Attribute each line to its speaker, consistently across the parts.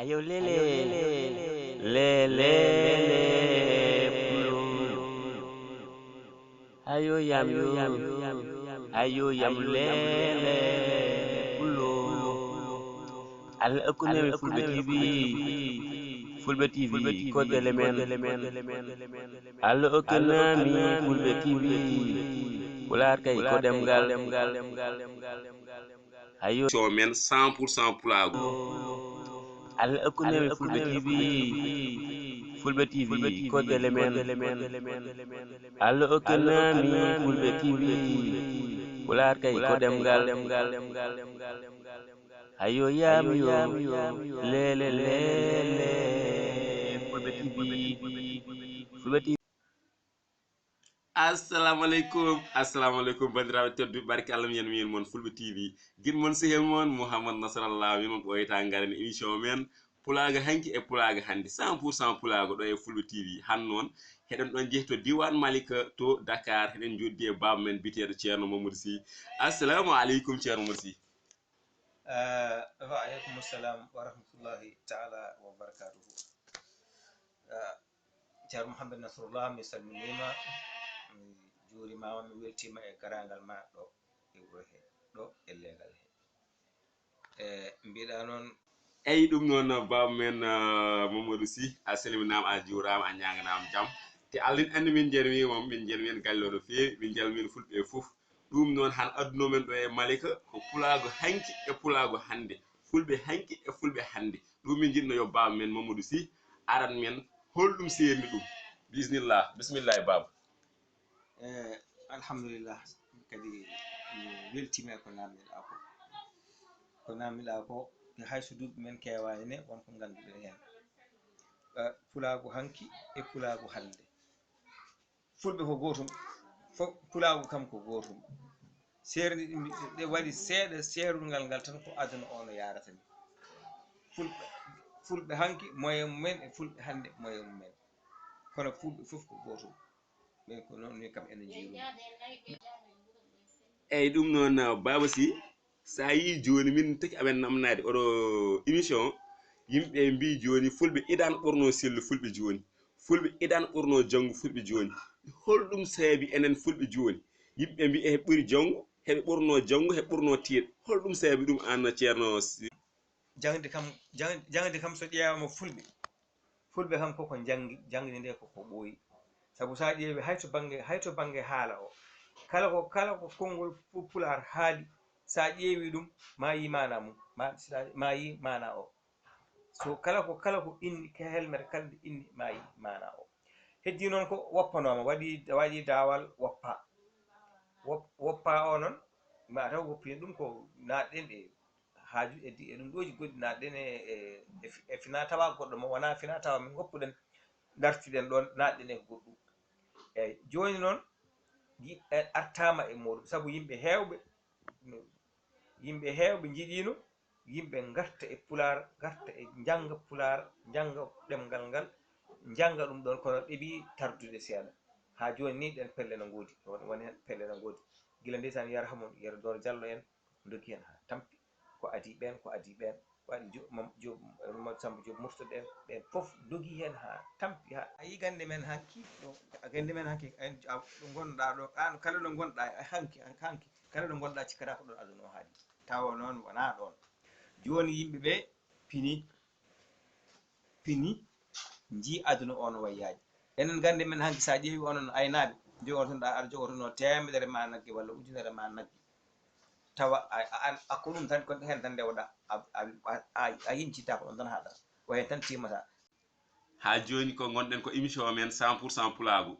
Speaker 1: Ayo lele lele pulo. Ayo yam lele pulo. Al akunemi fulbe TV fulbe TV code element. Al akunemi fulbe TV pular kay kodem gal. Ayo
Speaker 2: men 100% pulagou.
Speaker 1: al akunemi fulbe TV code element. Al akunemi fulbe TV pular kay kodem gal. Ayo yam lele fulbe TV
Speaker 2: assalamu alaikum bandiraɓe tedduɓe barke allah mi yen mon fulbe TV gin mon sehel mon Mouhamad nasrallah min mon ɓoyta ngaren émission men pulaga hanki e pulaga hande 100% pulago ɗo e fulbe TV han noon heɗen ɗon jeehi to diwan Malika to Dakar heɗen joddi e baba men biteɗo ceerno Mamoudou Sy. Assalamu aleykum ceerno Mamoudou Sy.
Speaker 3: wa aleykum assalam wa rahmatullahi taala wa barakatuhu. ceerno Mouhamad nasrallah mi salminima mi juurimama mi weltima e garagal ma ɗo e wuro he ɗo e legal he mbiɗa noon
Speaker 2: eyi ɗum noon baba men Mamoudou Sy a salminama a juurama a ñaganama jaam te Allah andi min jarmimam min jalmin galle o no fewi min jalmin fulɓe foof ɗum noon han adduno men ɗo e Malika ko pulago hanki e pulago hande fulɓe hanki e fulɓe hande ɗum min jinno yo baba men Mamoudou Sy aran men holɗum serni ɗum bismillah bismillah e baba.
Speaker 3: alhamdulillah kadi mi weltima ko namdiɗa ko hayso duuɓi men kewani ne wonko ganduɗen hen pulago hanki e pulago hande fulɓe ko gotum fof pulago kam ko gotum serni ɗe waɗi seeɗa serungal ngal tan ko aduna ono yarata ni fulɓe hanki moyen mumen e fulɓe hande moyen mumen kono fulɓe fof ko gotum mais ko noon ni kam ene jiiru
Speaker 2: eyyi ɗum noon baba Sy sa yi joni min taki amen namnade oɗo émission yimɓe mbi joni fulɓe idan ɓurno sellu fulɓe joni fulɓe idan ɓurno janggo fulɓe joni holɗum saabi enen fulɓe joni yimɓe mbi e ɓuuri janggo heɓe ɓurno janggo heɓe ɓurno tiiɗ holɗum saabi ɗum an ceerno Sy?
Speaker 3: jangde kam so ƴeewama fulɓe kam koko jangde nde koko ɓooyi saabu sa ƴeewi hayto banggue haala o kala ko konngol pular haali sa ƴeewi ɗum ma yi mana mum ma yi mana o so kala ko inni ka helmere kala nde inni ma yi mana o heddi noon ko woppanoma waɗi dawal woppa o noon ma taw woppini ɗum ko natɗen e haaju e ɗum ɗoji goɗɗi natɗen e fina tawa goɗɗo mo wona fina tawa min goppuɗen dartiɗen ɗon natɗen e goɗɗum eyyi joni noon artama e muɗum saabu yimɓe hewɓe jiiɗino yimɓe garta e pular garta e jangga pular jangga ɗemgal ngal jangga ɗum ɗon kono ɗeeɓi tardude seeɗa ha joni ni ɗen pelle no goodi woni hen pelle no goodi guila ndeysan yarhamon yero dor diallo en dokki hen ha tampi ko adi ɓen waɗi Mamadou Samba Diop murtoɗo en ɓen foof dogi hen ha tampi ha ayi gande men hanki ɗo gande men hanki ɗo gonɗa ɗo an kala ɗo gonɗa hanki kala ɗo gonɗa cikkata ko ɗon aduna o haali tawa noon wona ɗon joni yimɓeɓe pini ji aduna o no wayyaji enen gande men hanki sa ƴeewi onon aynaɓe jogotoɗa aɗa jogotono temedere ma nagge walla ujunere ma nagge tawa ko ɗum tan ko hen tan dewɗa a yincita ko ɗon tan haɗata ko hen tan timmata
Speaker 2: ha joni ko gonɗen ko émission men 100% pulago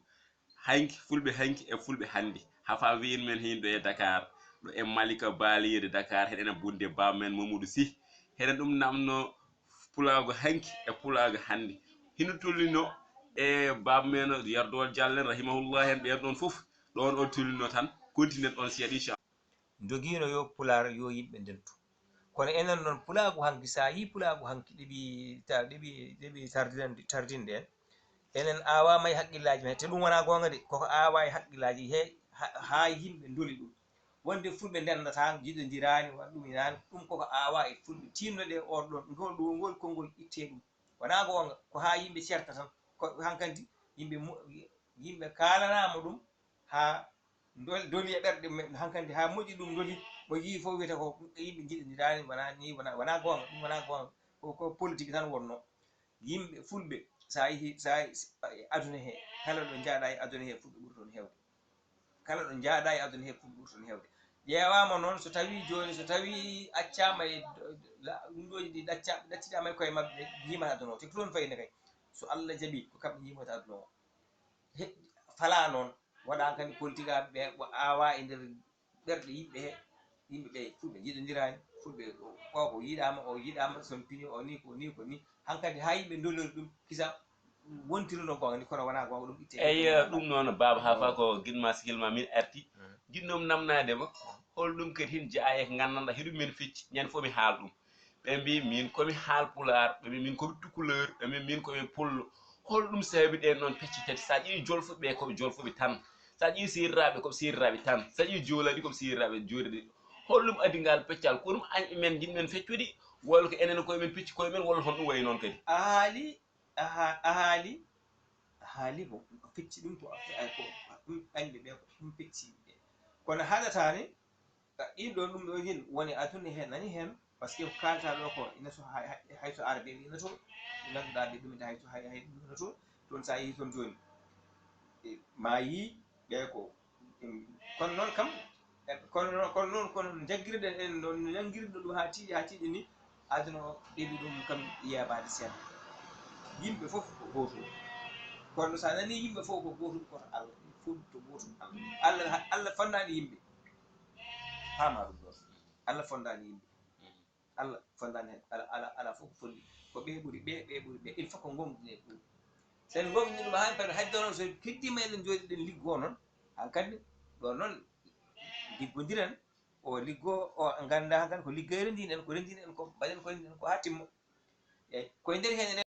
Speaker 2: hanki fulɓe hanki e fulɓe hande hafa wiin men hin ɗo e Dakar ɗo e Malika baliyede Dakar heɗen bunde baba men Mamoudou Sy heɗen ɗum namno pulago hanki e pulago hande hino tollino e baba men yerdol diallen rahimahullah hen ɓen ɗon foof ɗon o tollino tan continue ɗon seeɗa inchallah
Speaker 3: doguino yo pular yo yimɓe ndentu kono enen noon pulago hanki sa yi pulago hanki ɗeɓi tardinde en enen awama e haqqillaji men te ɗum wona gonga de koko awa e haqqillaji he ha yimɓe doli ɗum wonde fulɓe ndendata jiɗodirani waɗa ɗum inani ɗum koko awa e fulɓe tinnoɗe on ɗon ngol konngol itte ɗum wona gonga ko ha yimɓe certa tan ko hankkadi yimɓe kalanama ɗum ha doli e ɓerɗe mumen hankkadi ha moƴƴi ɗum doli mo yii fof wiyata ko yimɓe jiɗodirani wona ni wona gonga ɗum wona gonga ko politique tan wonno yimɓe fulɓe sa yi aduna he kala ɗo jaaɗa e aduna he fulɓe ɓuri toon hewde kala ɗo jaaɗa e aduna he fulɓe ɓuri toon hewde ƴewama noon so tawi joni so tawi accama e ɗum ɗoji ɗi ɗacciɗama e koye mabɓe jimata aduna o te ko toon fayini kay so Allah jaaɓi ko kamɓe jimata aduna o fala noon waɗa kadi politique aɓe ɓe awa e nder ɓerɗe yimɓe he yimɓeɓe fulɓe jiɗodirani fulɓe o yiɗama son piini o ni ko ni ko ni hankkadi ha yimɓe dolori ɗum kisa wontiri no gonga ni kono wona gonga ɗum itte
Speaker 2: eyyi ɗum noon baba ha fa ko guinma sikilma min arti jinnomi namnadema holɗum kadi hin jeeya e ko gandanɗa hiɗum min fecci ñande foof mi haal ɗum ɓe mbi min komi haal pular ɓe mbi min komi tukuleur ɓe mbi min komi pullo holɗum saabi ɗen noon pecce tati sa ƴeewi jolfuɓeɓe koɓe jolfuɓe tan sa ƴeewi seriraɓe koɓe seriraɓe tan sa ƴeewi joolaɗi koɓe seriraɓe joolaɗi holɗum addi ngal peccal ko ɗum men jinmen feccude walla ko enen koye men pecci koye men walla hono ɗum wayi noon kadi
Speaker 3: a haali ko fecci ɗum ko ɗum añɓe ɓe ko ɗum pecciɓe ɓe kono haɗatani ɗin ɗum ɗo hin woni aduna hen nani hen par ce que ko kalta ɗo ko ina so hayso arabe ina to ganduɗa ɓe ɗumida hay ɗum ina to toon sa yeehi toon joni ma yi ɓe ko kono noon kam kono jagguirɗen en no jagguirɗo ɗum ha tiiɗi ni aduna o ɗeɓi ɗum kam yebade seeɗa yimɓe foof ko gotum kono sa nani yimɓe fof ko gotum koto Allah fof to gotum Allah fondani yimɓe fama ɗum ɗon Allah fondani yimɓe Allah fondani hen ala fof ko fondi ko ɓe ɓuuri ɓe il faut ko gonɗine ɗum sen gomni ɗum han kadi hayde noon so keddima eɗen jooɗiɗen liggo noon hankkadi ɗo noon liggodiren o liggo o ganda hankkadi ko liggey rendinen ko rendinen ko mbaɗen ko rendinen ko ha timma eyyi koye nder hen